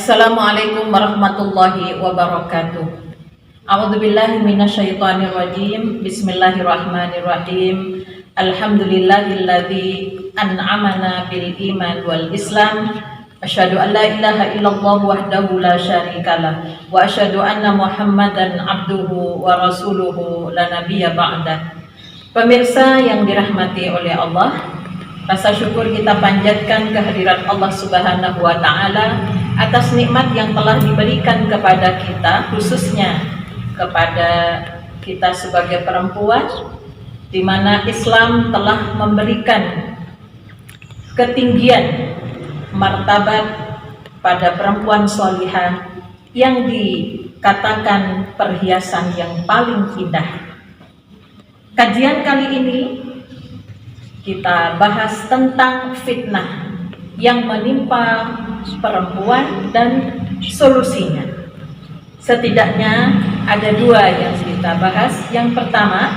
Assalamualaikum warahmatullahi wabarakatuh. A'udzu billahi minasyaitonir rajim. Bismillahirrahmanirrahim. Alhamdulillahilladzi an'amana bil iman wal islam. Asyhadu an la ilaha illallah wahdahu la syarikalah wa asyhadu anna Muhammadan abduhu wa rasuluhu la nabiyya ba'dah. Pemirsa yang dirahmati oleh Allah, rasa syukur kita panjatkan kehadirat Allah Subhanahu wa taala atas nikmat yang telah diberikan kepada kita, khususnya kepada kita sebagai perempuan, di mana Islam telah memberikan ketinggian martabat pada perempuan sholihah yang dikatakan perhiasan yang paling indah. Kajian kali ini kita bahas tentang fitnah yang menimpa perempuan dan solusinya. Setidaknya ada dua yang kita bahas. Yang pertama,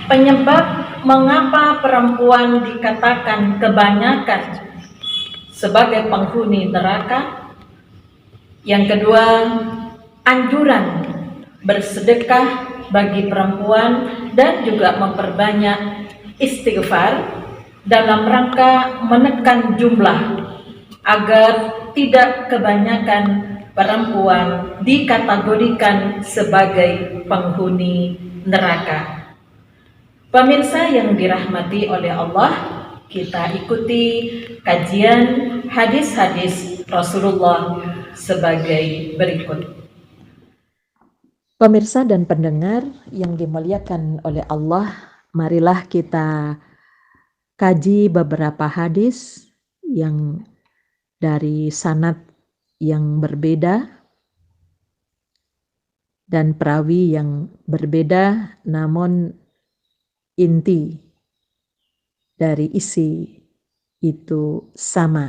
penyebab mengapa perempuan dikatakan kebanyakan sebagai penghuni neraka. Yang kedua, anjuran bersedekah bagi perempuan dan juga memperbanyak istighfar dalam rangka menekan jumlah agar tidak kebanyakan perempuan dikategorikan sebagai penghuni neraka. Pemirsa yang dirahmati oleh Allah, kita ikuti kajian hadis-hadis Rasulullah sebagai berikut. Pemirsa dan pendengar yang dimuliakan oleh Allah, marilah kita kaji beberapa hadis yang dari sanad yang berbeda dan perawi yang berbeda, namun inti dari isi itu sama,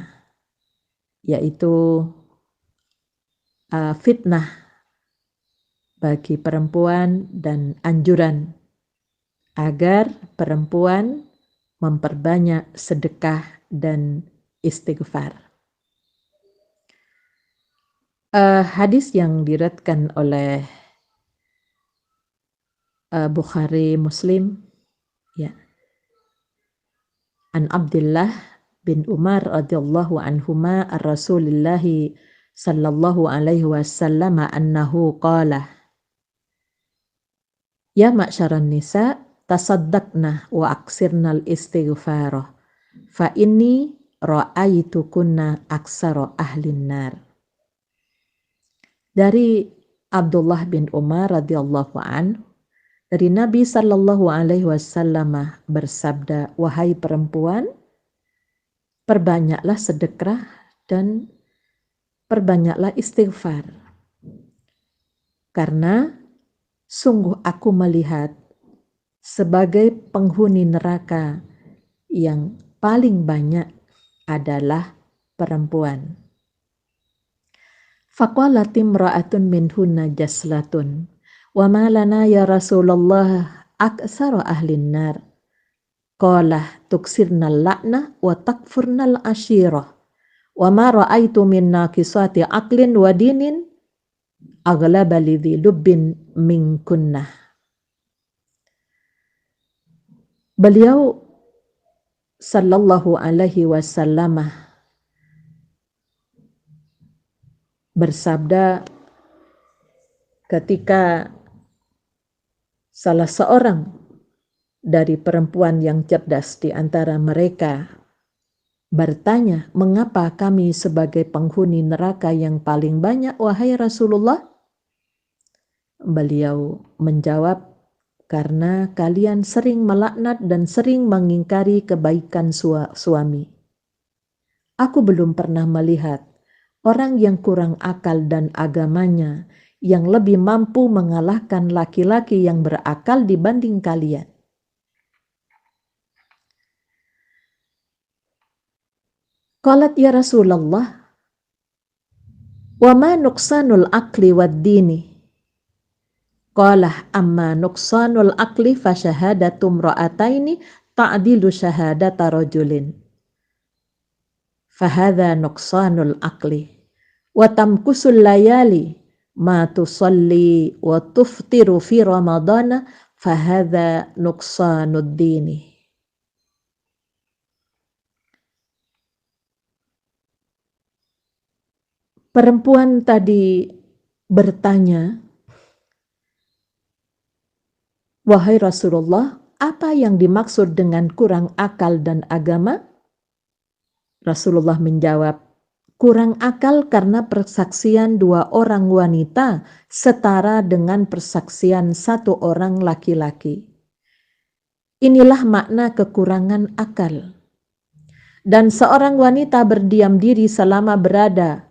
yaitu fitnah bagi perempuan dan anjuran agar perempuan memperbanyak sedekah dan istighfar. Hadis yang diriwayatkan oleh Bukhari Muslim, ya, an Abdullah bin Umar radhiyallahu anhuma ar-Rasulillah sallallahu alaihi wasallam annahu qala, ya ma'syaran nisa tasaddaqna wa aksirnal istighfarah fa inni ra'aitukunna aksara ahlin nar. Dari Abdullah bin Umar radhiyallahu anhu, dari Nabi sallallahu alaihi wasallam bersabda, wahai perempuan, perbanyaklah sedekah dan perbanyaklah istighfar, karena sungguh aku melihat sebagai penghuni neraka yang paling banyak adalah perempuan. Faqalat imra'atun minhunna jaslatun wa ma lana ya Rasulullah aksara ahlin nar. Qala tuksirnal la'na wa takfurnal ashirah wa ma ra'aitu min naqisati aqlin wa dinin aghlaba lidhi lubbin minkunnah. Beliau sallallahu alaihi wasallam bersabda ketika salah seorang dari perempuan yang cerdas di antara mereka bertanya, mengapa kami sebagai penghuni neraka yang paling banyak, wahai Rasulullah? Beliau menjawab, karena kalian sering melaknat dan sering mengingkari kebaikan suami. Aku belum pernah melihat orang yang kurang akal dan agamanya yang lebih mampu mengalahkan laki-laki yang berakal dibanding kalian. Qalat ya Rasulullah, wa ma nuqsanul aqli wad dini? Qala amma nuqsanul aqli fa syahadatu imra'ataini ta'dilu syahadata rajulin. Fahadha nuqsanul aqli wa tamkusul layali ma tusalli wa tuftiru fi ramadana fahadha nuqsanud dini. Perempuan tadi bertanya, "Wahai Rasulullah, apa yang dimaksud dengan kurang akal dan agama?" Rasulullah menjawab, kurang akal karena persaksian 2 orang wanita setara dengan persaksian 1 orang laki-laki. Inilah makna kekurangan akal. Dan seorang wanita berdiam diri selama berada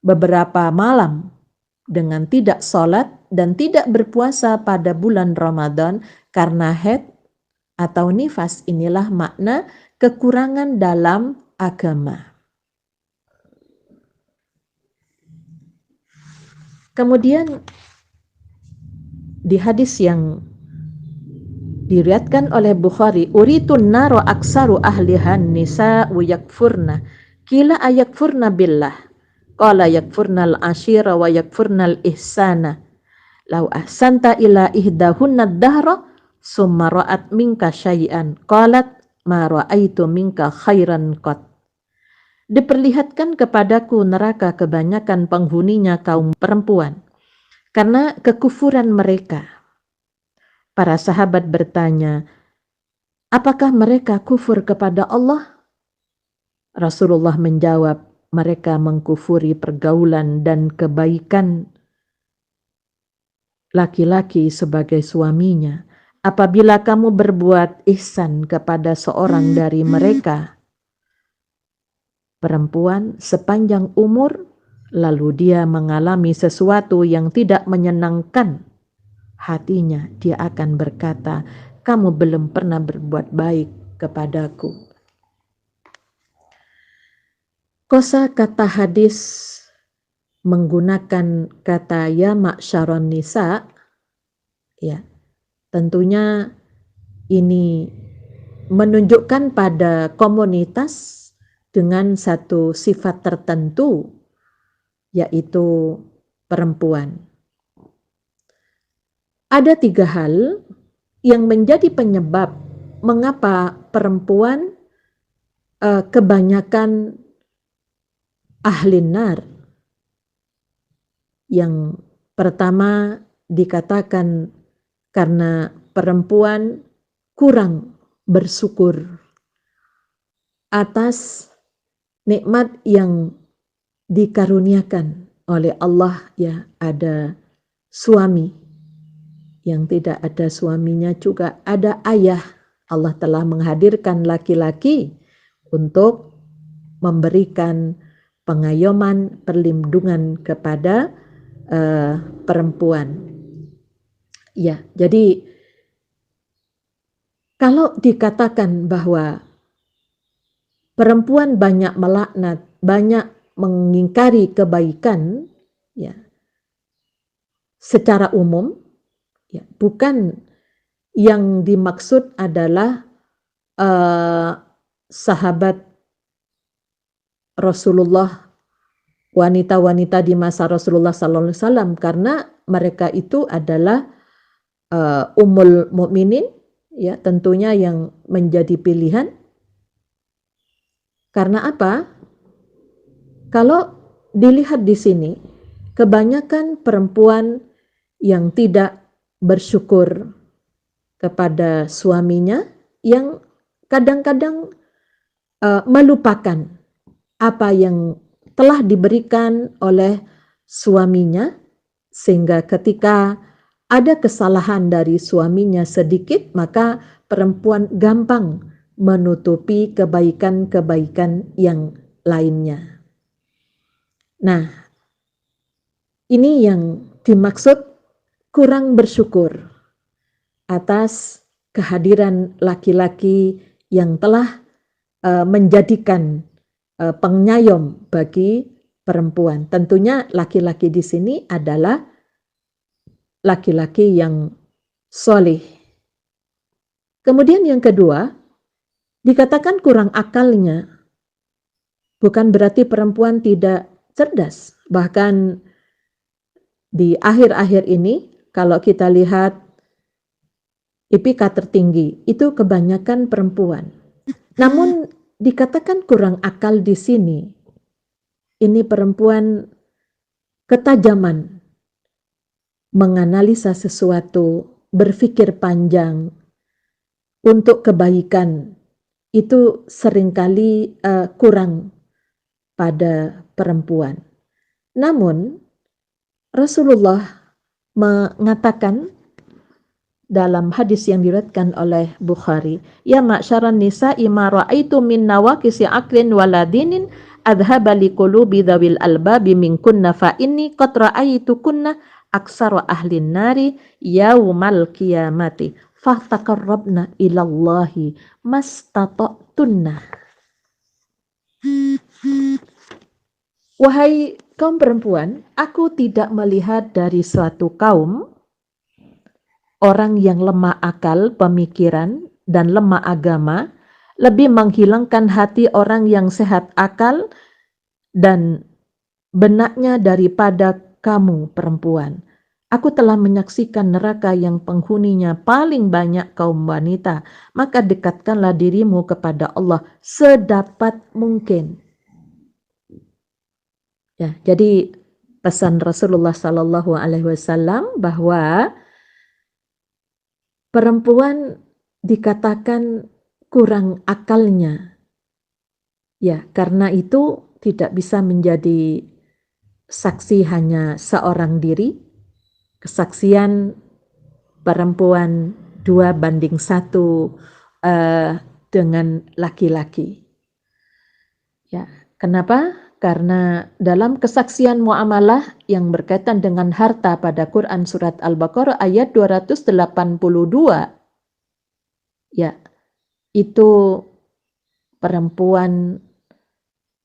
beberapa malam dengan tidak sholat dan tidak berpuasa pada bulan Ramadan karena haid atau nifas, inilah makna kekurangan dalam agama. Kemudian di hadis yang diriwayatkan oleh Bukhari, uritun naro aksaru ahlihan nisa wa yakfurna, kila ayakfurna billah, qala yakfurnal ashira wa yakfurnal ihsana, lau ahsanta ila ihdahunna dahra summa ra'at minka syai'an qalat ma ra'aitu minka khairan qat. Diperlihatkan kepadaku neraka kebanyakan penghuninya kaum perempuan karena kekufuran mereka. Para sahabat bertanya, apakah mereka kufur kepada Allah? Rasulullah menjawab, mereka mengkufuri pergaulan dan kebaikan laki-laki sebagai suaminya. Apabila kamu berbuat ihsan kepada seorang dari mereka, perempuan sepanjang umur, lalu dia mengalami sesuatu yang tidak menyenangkan hatinya, dia akan berkata, kamu belum pernah berbuat baik kepadaku. Kosa kata hadis menggunakan kata ya ma'syaron nisa, ya, tentunya ini menunjukkan pada komunitas dengan satu sifat tertentu, yaitu perempuan. Ada 3 hal yang menjadi penyebab mengapa perempuan kebanyakan ahli nar. Yang pertama dikatakan karena perempuan kurang bersyukur atas nikmat yang dikaruniakan oleh Allah, ya, ada suami yang tidak ada suaminya, juga ada ayah. Allah telah menghadirkan laki-laki untuk memberikan pengayoman, perlindungan kepada perempuan. Ya, jadi kalau dikatakan bahwa perempuan banyak melaknat, banyak mengingkari kebaikan, ya, secara umum, ya, bukan yang dimaksud adalah sahabat Rasulullah, wanita-wanita di masa Rasulullah SAW, karena mereka itu adalah ummul mukminin, ya, tentunya yang menjadi pilihan. Karena apa? Kalau dilihat di sini, kebanyakan perempuan yang tidak bersyukur kepada suaminya, yang kadang-kadang melupakan apa yang telah diberikan oleh suaminya, sehingga ketika ada kesalahan dari suaminya sedikit, maka perempuan gampang menutupi kebaikan-kebaikan yang lainnya. Nah, ini yang dimaksud kurang bersyukur atas kehadiran laki-laki yang telah menjadikan pengayom bagi perempuan. Tentunya laki-laki di sini adalah laki-laki yang soleh. Kemudian yang kedua, dikatakan kurang akalnya, bukan berarti perempuan tidak cerdas. Bahkan di akhir-akhir ini, kalau kita lihat IPK tertinggi, itu kebanyakan perempuan. Namun dikatakan kurang akal di sini. Ini perempuan ketajaman menganalisa sesuatu, berpikir panjang untuk kebaikan, itu seringkali kurang pada perempuan. Namun Rasulullah mengatakan dalam hadis yang diriwayatkan oleh Bukhari, ya ma'syaran nisa'i ma ra'aitu min nawaqisi aqlin wala dinin adhaba liqulubi dzawil albabi minkunna fa inni qad ra'aitukunna aksara ahlin nari yaumal qiyamati fahtaqarrabna ilallahi mastata'tunna. Wahai kaum perempuan, aku tidak melihat dari suatu kaum orang yang lemah akal, pemikiran, dan lemah agama, lebih menghilangkan hati orang yang sehat akal dan benaknya daripada kamu perempuan. Aku telah menyaksikan neraka yang penghuninya paling banyak kaum wanita, maka dekatkanlah dirimu kepada Allah sedapat mungkin. Ya, jadi pesan Rasulullah Sallallahu Alaihi Wasallam bahwa perempuan dikatakan kurang akalnya. Ya, karena itu tidak bisa menjadi saksi hanya seorang diri. Kesaksian perempuan 2:1 dengan laki-laki. Ya, kenapa? Karena dalam kesaksian muamalah yang berkaitan dengan harta pada Quran surat Al-Baqarah ayat 282, ya, itu perempuan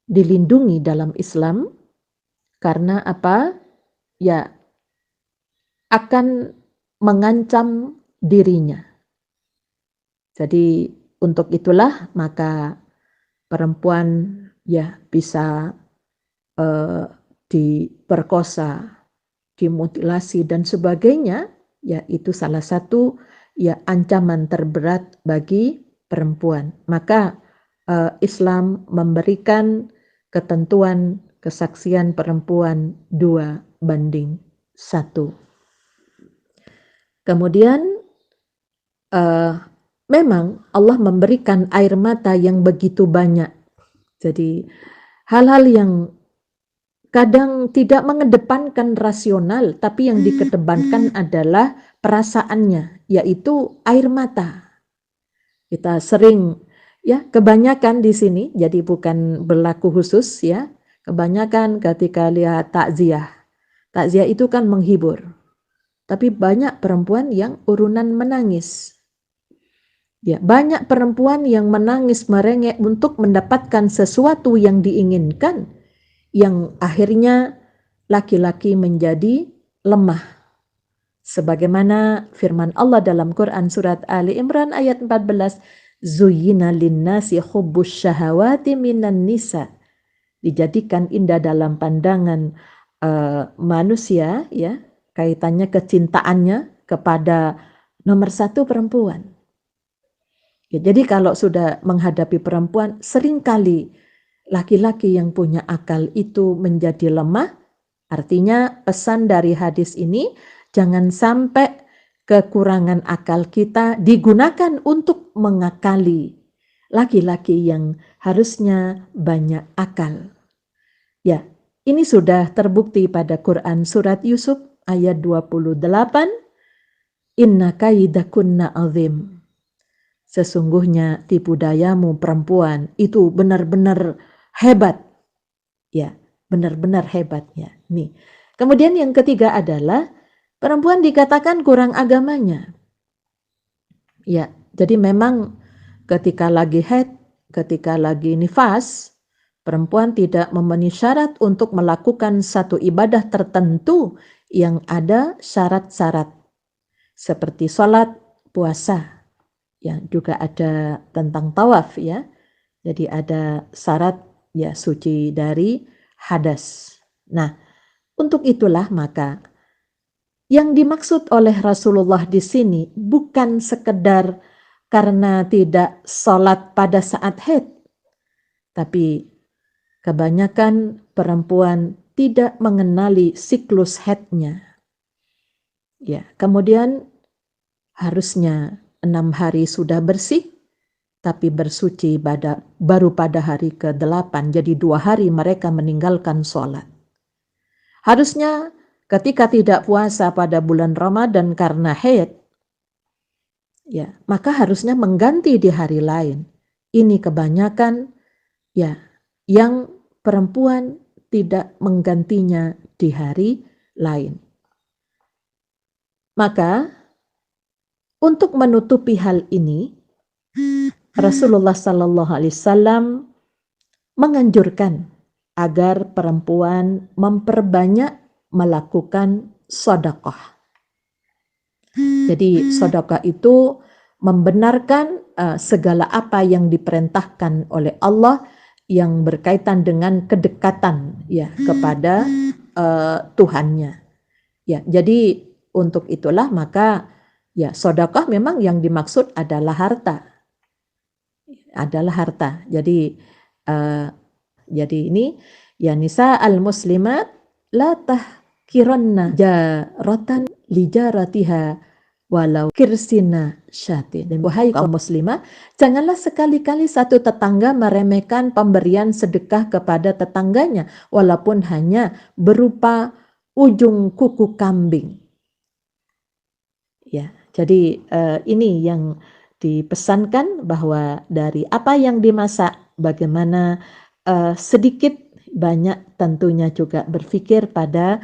dilindungi dalam Islam karena apa? Ya, akan mengancam dirinya. Jadi untuk itulah maka perempuan ya bisa diperkosa, dimutilasi dan sebagainya, ya itu salah satu ya ancaman terberat bagi perempuan. Maka Islam memberikan ketentuan kesaksian perempuan 2:1. Kemudian memang Allah memberikan air mata yang begitu banyak. Jadi hal-hal yang kadang tidak mengedepankan rasional, tapi yang dikedepankan adalah perasaannya, yaitu air mata. Kita sering, ya kebanyakan di sini, jadi bukan berlaku khusus ya, kebanyakan ketika lihat takziah. Takziah itu kan menghibur, tapi banyak perempuan yang urunan menangis. Ya, banyak perempuan yang menangis merengek untuk mendapatkan sesuatu yang diinginkan, yang akhirnya laki-laki menjadi lemah. Sebagaimana firman Allah dalam Quran surat Ali Imran ayat 14, Zuyyina linnasi hubbus syahawati minan nisa. Dijadikan indah dalam pandangan manusia, ya, kaitannya kecintaannya kepada nomor satu perempuan. Ya, jadi kalau sudah menghadapi perempuan, seringkali laki-laki yang punya akal itu menjadi lemah. Artinya pesan dari hadis ini, jangan sampai kekurangan akal kita digunakan untuk mengakali laki-laki yang harusnya banyak akal. Ya, ini sudah terbukti pada Quran surat Yusuf ayat 28, Inna kaidakunna azim. Sesungguhnya tipu dayamu perempuan itu benar-benar hebat. Ya, benar-benar hebat ya. Nih. Kemudian yang ketiga adalah perempuan dikatakan kurang agamanya. Ya, jadi memang ketika lagi haid, ketika lagi nifas, perempuan tidak memenuhi syarat untuk melakukan satu ibadah tertentu yang ada syarat-syarat seperti sholat, puasa. Ya, juga ada tentang tawaf ya. Jadi ada syarat ya suci dari hadas. Nah, untuk itulah maka yang dimaksud oleh Rasulullah di sini bukan sekedar karena tidak sholat pada saat haid, tapi kebanyakan perempuan tidak mengenali siklus haidnya. Ya, kemudian harusnya 6 hari sudah bersih, tapi bersuci baru pada hari ke-8, jadi 2 hari mereka meninggalkan sholat. Harusnya ketika tidak puasa pada bulan Ramadan karena haid, ya, maka harusnya mengganti di hari lain. Ini kebanyakan ya yang perempuan tidak menggantinya di hari lain. Maka untuk menutupi hal ini, Rasulullah Sallallahu Alaihi Wasallam menganjurkan agar perempuan memperbanyak melakukan sedekah. Jadi sedekah itu membenarkan segala apa yang diperintahkan oleh Allah yang berkaitan dengan kedekatan ya kepada Tuhannya. Ya, jadi untuk itulah maka ya sedekah memang yang dimaksud adalah harta. Jadi ini ya nisa al-muslimat la tahkiranna jaratan lijaratiha walau kirsina syatin. Dan wahai kaum muslimah, janganlah sekali-kali satu tetangga meremehkan pemberian sedekah kepada tetangganya walaupun hanya berupa ujung kuku kambing. Ya, jadi ini yang dipesankan bahwa dari apa yang dimasak, bagaimana sedikit banyak tentunya juga berpikir pada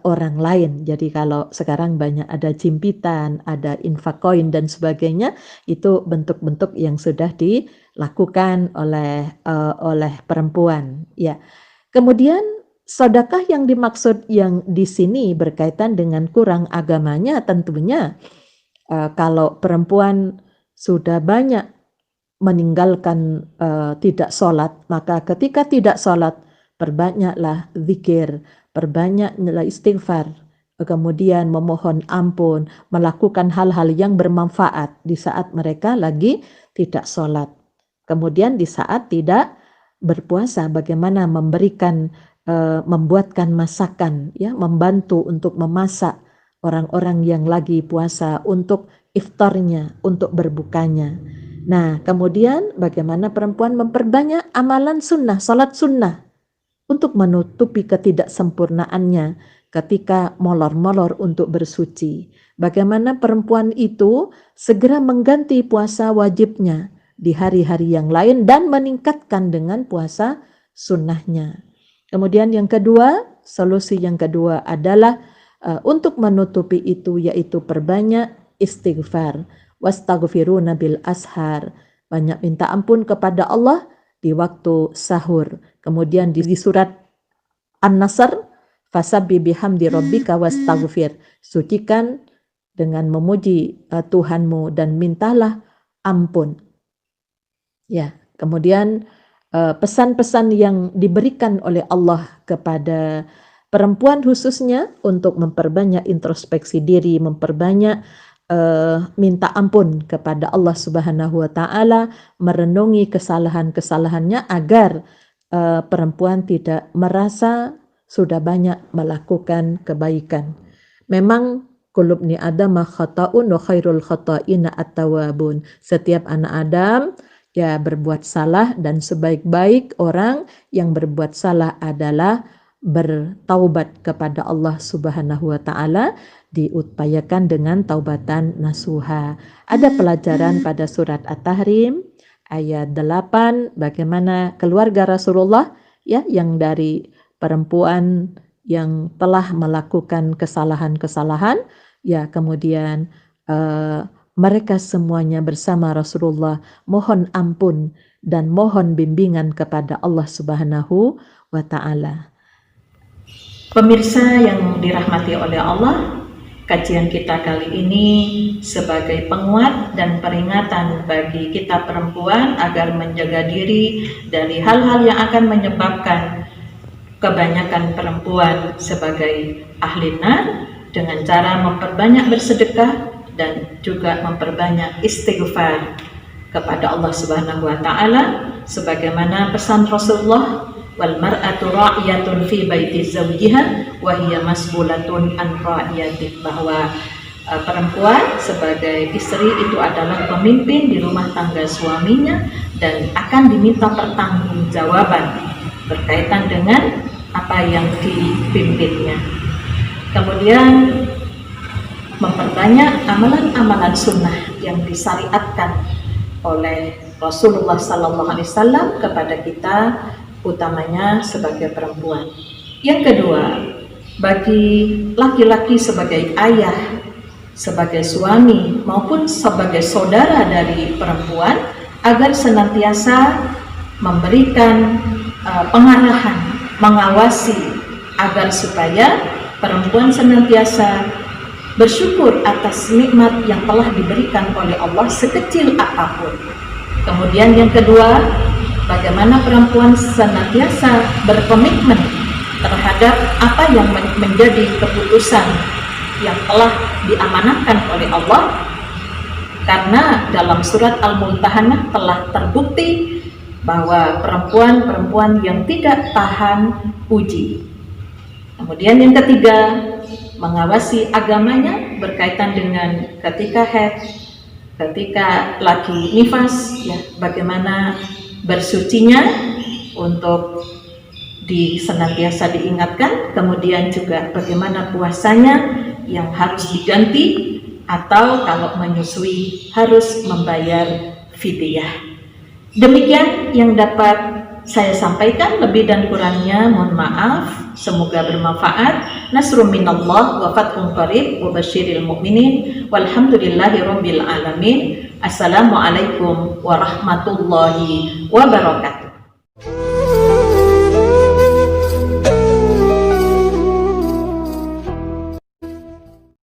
orang lain. Jadi kalau sekarang banyak ada jimpitan, ada infak koin dan sebagainya, itu bentuk-bentuk yang sudah dilakukan oleh perempuan. Ya, kemudian sedekah yang dimaksud yang di sini berkaitan dengan kurang agamanya tentunya kalau perempuan sudah banyak meninggalkan tidak sholat, maka ketika tidak sholat perbanyaklah zikir, perbanyaklah istighfar, kemudian memohon ampun, melakukan hal-hal yang bermanfaat di saat mereka lagi tidak sholat. Kemudian di saat tidak berpuasa, bagaimana memberikan membuatkan masakan, ya, membantu untuk memasak orang-orang yang lagi puasa untuk iftarnya, untuk berbukanya. Nah, kemudian bagaimana perempuan memperbanyak amalan sunnah, salat sunnah untuk menutupi ketidaksempurnaannya ketika molor-molor untuk bersuci. Bagaimana perempuan itu segera mengganti puasa wajibnya di hari-hari yang lain dan meningkatkan dengan puasa sunnahnya. Kemudian yang kedua, solusi yang kedua adalah untuk menutupi itu yaitu perbanyak istighfar. Wastaghfiruna bil ashar. Banyak minta ampun kepada Allah di waktu sahur. Kemudian di surat An-Nasr, fasabbi bihamdi rabbika wastaghfir. Sucikan dengan memuji Tuhanmu dan mintalah ampun. Ya, kemudian pesan-pesan yang diberikan oleh Allah kepada perempuan khususnya untuk memperbanyak introspeksi diri, memperbanyak minta ampun kepada Allah Subhanahu wa taala, merenungi kesalahan-kesalahannya agar perempuan tidak merasa sudah banyak melakukan kebaikan. Memang kulubni adama khata'un wa khairul khata'ina at-tawwabun. Setiap anak Adam ya berbuat salah dan sebaik-baik orang yang berbuat salah adalah bertaubat kepada Allah Subhanahu wa taala, diupayakan dengan taubatan nasuha. Ada pelajaran pada surat At-Tahrim ayat 8 bagaimana keluarga Rasulullah ya yang dari perempuan yang telah melakukan kesalahan-kesalahan ya kemudian mereka semuanya bersama Rasulullah mohon ampun dan mohon bimbingan kepada Allah Subhanahu wa taala. Pemirsa yang dirahmati oleh Allah, kajian kita kali ini sebagai penguat dan peringatan bagi kita perempuan agar menjaga diri dari hal-hal yang akan menyebabkan kebanyakan perempuan sebagai ahli nar dengan cara memperbanyak bersedekah dan juga memperbanyak istighfar kepada Allah Subhanahu wa taala, sebagaimana pesan Rasulullah, wal mar'atu ra'iyatun fi baiti zawjiha wa hiya mas'ulatun an ra'iyati, bahwa perempuan sebagai istri itu adalah pemimpin di rumah tangga suaminya dan akan diminta pertanggungjawaban berkaitan dengan apa yang dipimpinnya. Kemudian memperbanyak amalan-amalan sunnah yang disyariatkan oleh Rasulullah SAW kepada kita, utamanya sebagai perempuan. Yang kedua, bagi laki-laki sebagai ayah, sebagai suami maupun sebagai saudara dari perempuan, agar senantiasa memberikan pengarahan, mengawasi agar supaya perempuan senantiasa bersyukur atas nikmat yang telah diberikan oleh Allah sekecil apapun. Kemudian yang kedua, bagaimana perempuan senantiasa berkomitmen terhadap apa yang menjadi keputusan yang telah diamanahkan oleh Allah, karena dalam surat Al-Mumtahanah telah terbukti bahwa perempuan-perempuan yang tidak tahan uji. Kemudian yang ketiga, mengawasi agamanya berkaitan dengan ketika haid, ketika lagi nifas, ya, bagaimana bersucinya untuk senantiasa diingatkan. Kemudian juga bagaimana puasanya yang harus diganti, atau kalau menyusui harus membayar fidyah. Demikian yang dapat saya sampaikan, lebih dan kurangnya mohon maaf. Semoga bermanfaat. Nasrun minallah wa fathun qarib wa basyiril mu'minin walhamdulillahirabbil alamin. Assalamualaikum warahmatullahi wabarakatuh.